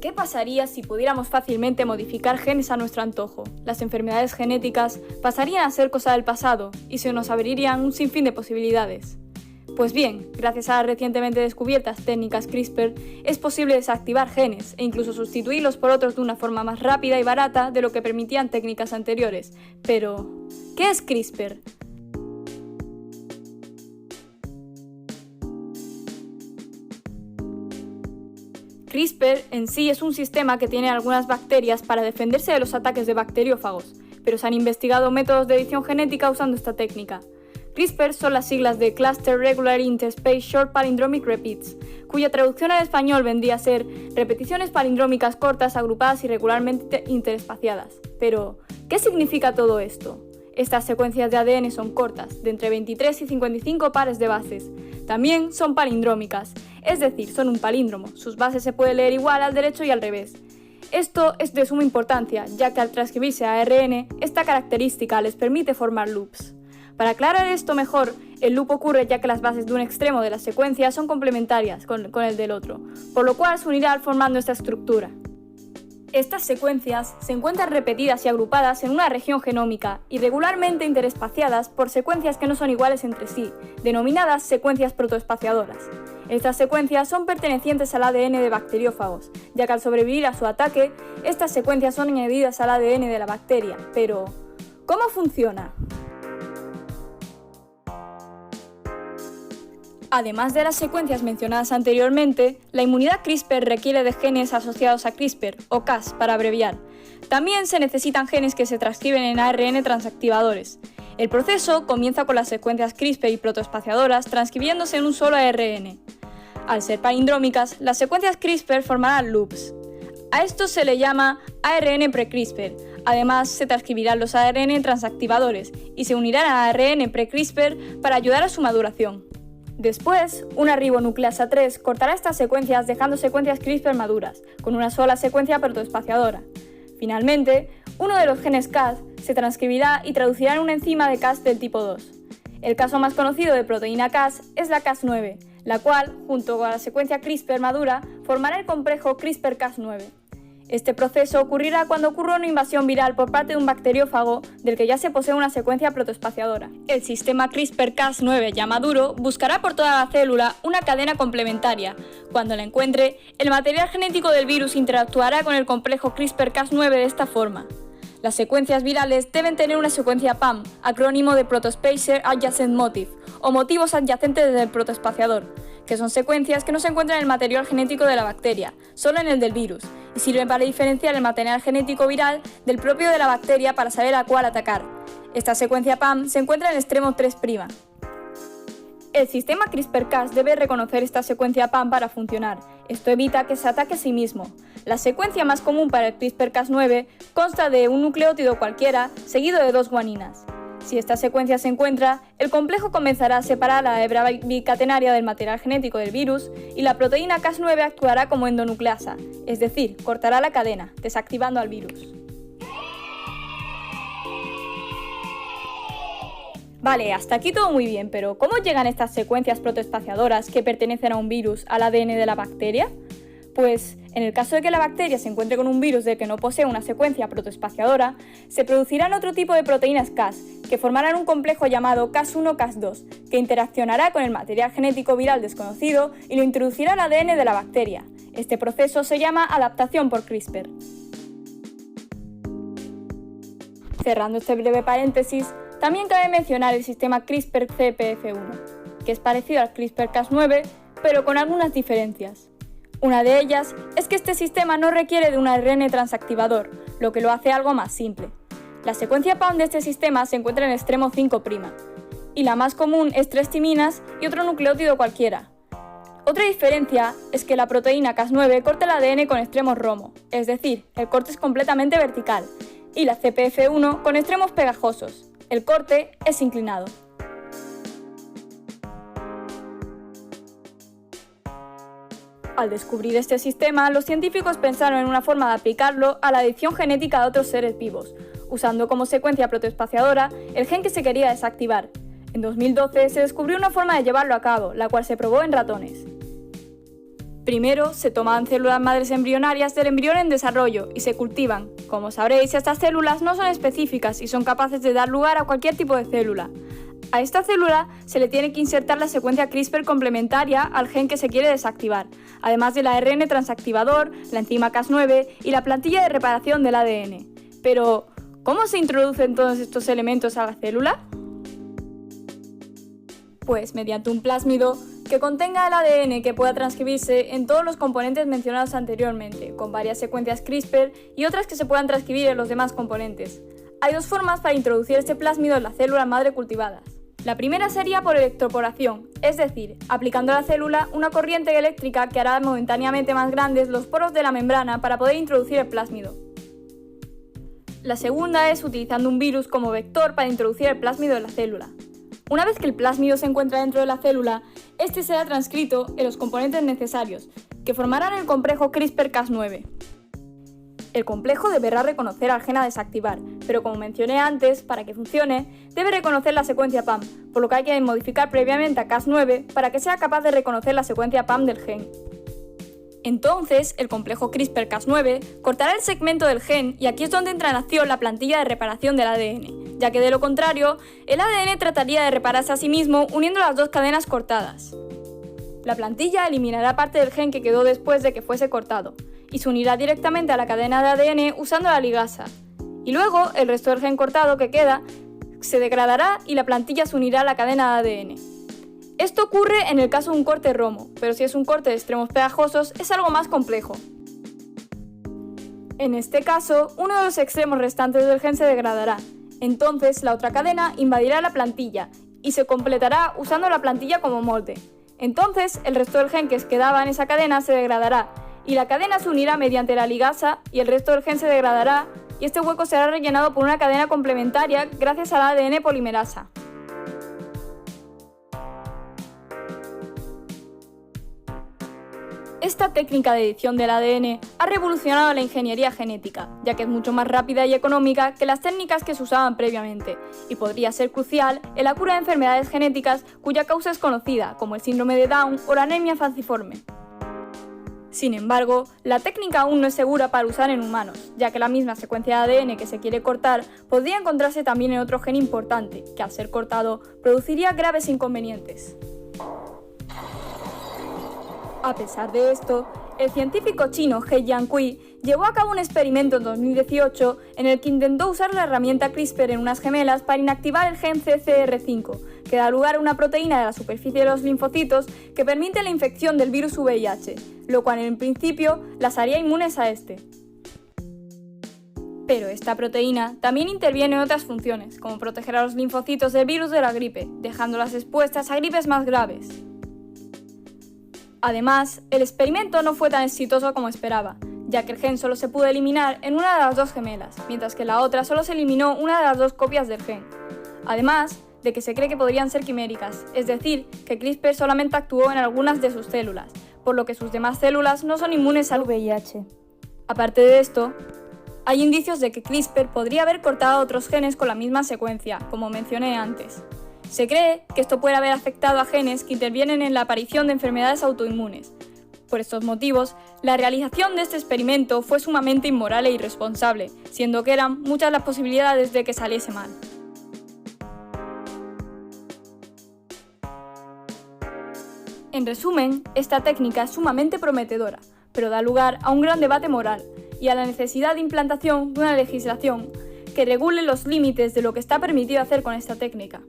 ¿Qué pasaría si pudiéramos fácilmente modificar genes a nuestro antojo? Las enfermedades genéticas pasarían a ser cosa del pasado y se nos abrirían un sinfín de posibilidades. Pues bien, gracias a las recientemente descubiertas técnicas CRISPR, es posible desactivar genes e incluso sustituirlos por otros de una forma más rápida y barata de lo que permitían técnicas anteriores. Pero, ¿qué es CRISPR? CRISPR en sí es un sistema que tiene algunas bacterias para defenderse de los ataques de bacteriófagos, pero se han investigado métodos de edición genética usando esta técnica. CRISPR son las siglas de Cluster Regular Interspace Short Palindromic Repeats, cuya traducción al español vendría a ser repeticiones palindrómicas cortas agrupadas irregularmente interespaciadas. Pero, ¿qué significa todo esto? Estas secuencias de ADN son cortas, de entre 23 y 55 pares de bases. También son palindrómicas, es decir, son un palíndromo. Sus bases se pueden leer igual al derecho y al revés. Esto es de suma importancia, ya que al transcribirse a ARN, esta característica les permite formar loops. Para aclarar esto mejor, el loop ocurre ya que las bases de un extremo de la secuencia son complementarias con el del otro, por lo cual se unirán formando esta estructura. Estas secuencias se encuentran repetidas y agrupadas en una región genómica, irregularmente interespaciadas por secuencias que no son iguales entre sí, denominadas secuencias protoespaciadoras. Estas secuencias son pertenecientes al ADN de bacteriófagos, ya que al sobrevivir a su ataque, estas secuencias son añadidas al ADN de la bacteria. Pero, ¿cómo funciona? Además de las secuencias mencionadas anteriormente, la inmunidad CRISPR requiere de genes asociados a CRISPR, o Cas para abreviar. También se necesitan genes que se transcriben en ARN transactivadores. El proceso comienza con las secuencias CRISPR y protoespaciadoras transcribiéndose en un solo ARN. Al ser palindrómicas, las secuencias CRISPR formarán loops. A esto se le llama ARN pre-CRISPR. Además, se transcribirán los ARN transactivadores y se unirán a ARN pre-CRISPR para ayudar a su maduración. Después, una ribonucleasa 3 cortará estas secuencias dejando secuencias CRISPR maduras, con una sola secuencia protoespaciadora. Finalmente, uno de los genes Cas se transcribirá y traducirá en una enzima de Cas del tipo 2. El caso más conocido de proteína Cas es la Cas9, la cual, junto con la secuencia CRISPR madura, formará el complejo CRISPR-Cas9. Este proceso ocurrirá cuando ocurra una invasión viral por parte de un bacteriófago del que ya se posee una secuencia protoespaciadora. El sistema CRISPR-Cas9 ya maduro buscará por toda la célula una cadena complementaria. Cuando la encuentre, el material genético del virus interactuará con el complejo CRISPR-Cas9 de esta forma. Las secuencias virales deben tener una secuencia PAM, acrónimo de Protospacer Adjacent Motif, o motivos adyacentes del protoespaciador, que son secuencias que no se encuentran en el material genético de la bacteria, solo en el del virus, y sirven para diferenciar el material genético viral del propio de la bacteria para saber a cuál atacar. Esta secuencia PAM se encuentra en el extremo 3'. El sistema CRISPR-Cas debe reconocer esta secuencia PAM para funcionar. Esto evita que se ataque a sí mismo. La secuencia más común para el CRISPR-Cas9 consta de un nucleótido cualquiera seguido de 2 guaninas. Si esta secuencia se encuentra, el complejo comenzará a separar la hebra bicatenaria del material genético del virus y la proteína Cas9 actuará como endonucleasa, es decir, cortará la cadena, desactivando al virus. Vale, hasta aquí todo muy bien, pero ¿cómo llegan estas secuencias protoespaciadoras que pertenecen a un virus al ADN de la bacteria? Pues, en el caso de que la bacteria se encuentre con un virus del que no posee una secuencia protoespaciadora, se producirán otro tipo de proteínas Cas, que formarán un complejo llamado Cas1-Cas2, que interaccionará con el material genético viral desconocido y lo introducirá al ADN de la bacteria. Este proceso se llama adaptación por CRISPR. Cerrando este breve paréntesis, también cabe mencionar el sistema CRISPR-CpF1, que es parecido al CRISPR-Cas9, pero con algunas difere'ncias. Una de ellas es que este sistema no requiere de un ARN transactivador, lo que lo hace algo más simple. La secuencia PAM de este sistema se encuentra en el extremo 5', y la más común es 3 timinas y otro nucleótido cualquiera. Otra diferencia es que la proteína Cas9 corta el ADN con extremos romo, es decir, el corte es completamente vertical, y la CpF1 con extremos pegajosos, el corte es inclinado. Al descubrir este sistema, los científicos pensaron en una forma de aplicarlo a la edición genética de otros seres vivos, usando como secuencia protoespaciadora el gen que se quería desactivar. En 2012 se descubrió una forma de llevarlo a cabo, la cual se probó en ratones. Primero, se toman células madres embrionarias del embrión en desarrollo y se cultivan. Como sabréis, estas células no son específicas y son capaces de dar lugar a cualquier tipo de célula. A esta célula se le tiene que insertar la secuencia CRISPR complementaria al gen que se quiere desactivar, además del ARN transactivador, la enzima Cas9 y la plantilla de reparación del ADN. Pero, ¿cómo se introducen todos estos elementos a la célula? Pues mediante un plásmido que contenga el ADN que pueda transcribirse en todos los componentes mencionados anteriormente, con varias secuencias CRISPR y otras que se puedan transcribir en los demás componentes. Hay dos formas para introducir este plásmido en la célula madre cultivadas. La primera sería por electroporación, es decir, aplicando a la célula una corriente eléctrica que hará momentáneamente más grandes los poros de la membrana para poder introducir el plásmido. La segunda es utilizando un virus como vector para introducir el plásmido en la célula. Una vez que el plásmido se encuentra dentro de la célula, este será transcrito en los componentes necesarios, que formarán el complejo CRISPR-Cas9. El complejo deberá reconocer al gen a desactivar, pero como mencioné antes, para que funcione, debe reconocer la secuencia PAM, por lo que hay que modificar previamente a Cas9 para que sea capaz de reconocer la secuencia PAM del gen. Entonces, el complejo CRISPR-Cas9 cortará el segmento del gen y aquí es donde entra en acción la plantilla de reparación del ADN, ya que de lo contrario, el ADN trataría de repararse a sí mismo uniendo las dos cadenas cortadas. La plantilla eliminará parte del gen que quedó después de que fuese cortado, y se unirá directamente a la cadena de ADN usando la ligasa. Y luego, el resto del gen cortado que queda se degradará y la plantilla se unirá a la cadena de ADN. Esto ocurre en el caso de un corte romo, pero si es un corte de extremos pegajosos es algo más complejo. En este caso, uno de los extremos restantes del gen se degradará. Entonces, la otra cadena invadirá la plantilla y se completará usando la plantilla como molde. Entonces, el resto del gen que quedaba en esa cadena se degradará y la cadena se unirá mediante la ligasa y el resto del gen se degradará y este hueco será rellenado por una cadena complementaria gracias al ADN polimerasa. Esta técnica de edición del ADN ha revolucionado la ingeniería genética, ya que es mucho más rápida y económica que las técnicas que se usaban previamente, y podría ser crucial en la cura de enfermedades genéticas cuya causa es conocida, como el síndrome de Down o la anemia falciforme. Sin embargo, la técnica aún no es segura para usar en humanos, ya que la misma secuencia de ADN que se quiere cortar podría encontrarse también en otro gen importante, que al ser cortado produciría graves inconvenientes. A pesar de esto, el científico chino He Jiankui llevó a cabo un experimento en 2018 en el que intentó usar la herramienta CRISPR en unas gemelas para inactivar el gen CCR5, que da lugar a una proteína de la superficie de los linfocitos que permite la infección del virus VIH, lo cual en principio las haría inmunes a este. Pero esta proteína también interviene en otras funciones, como proteger a los linfocitos del virus de la gripe, dejándolas expuestas a gripes más graves. Además, el experimento no fue tan exitoso como esperaba, ya que el gen solo se pudo eliminar en una de las dos gemelas, mientras que en la otra solo se eliminó una de las dos copias del gen. Además de que se cree que podrían ser quiméricas, es decir, que CRISPR solamente actuó en algunas de sus células, por lo que sus demás células no son inmunes al VIH. Aparte de esto, hay indicios de que CRISPR podría haber cortado otros genes con la misma secuencia, como mencioné antes. Se cree que esto puede haber afectado a genes que intervienen en la aparición de enfermedades autoinmunes. Por estos motivos, la realización de este experimento fue sumamente inmoral e irresponsable, siendo que eran muchas las posibilidades de que saliese mal. En resumen, esta técnica es sumamente prometedora, pero da lugar a un gran debate moral y a la necesidad de implantación de una legislación que regule los límites de lo que está permitido hacer con esta técnica.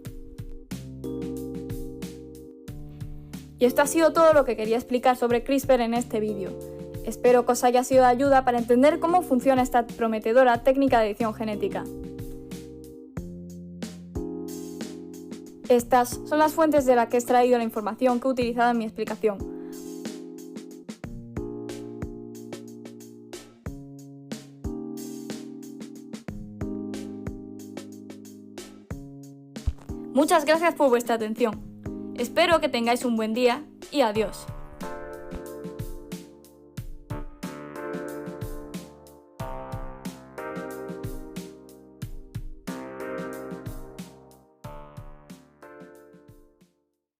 Y esto ha sido todo lo que quería explicar sobre CRISPR en este vídeo. Espero que os haya sido de ayuda para entender cómo funciona esta prometedora técnica de edición genética. Estas son las fuentes de las que he extraído la información que he utilizado en mi explicación. Muchas gracias por vuestra atención. Espero que tengáis un buen día y adiós.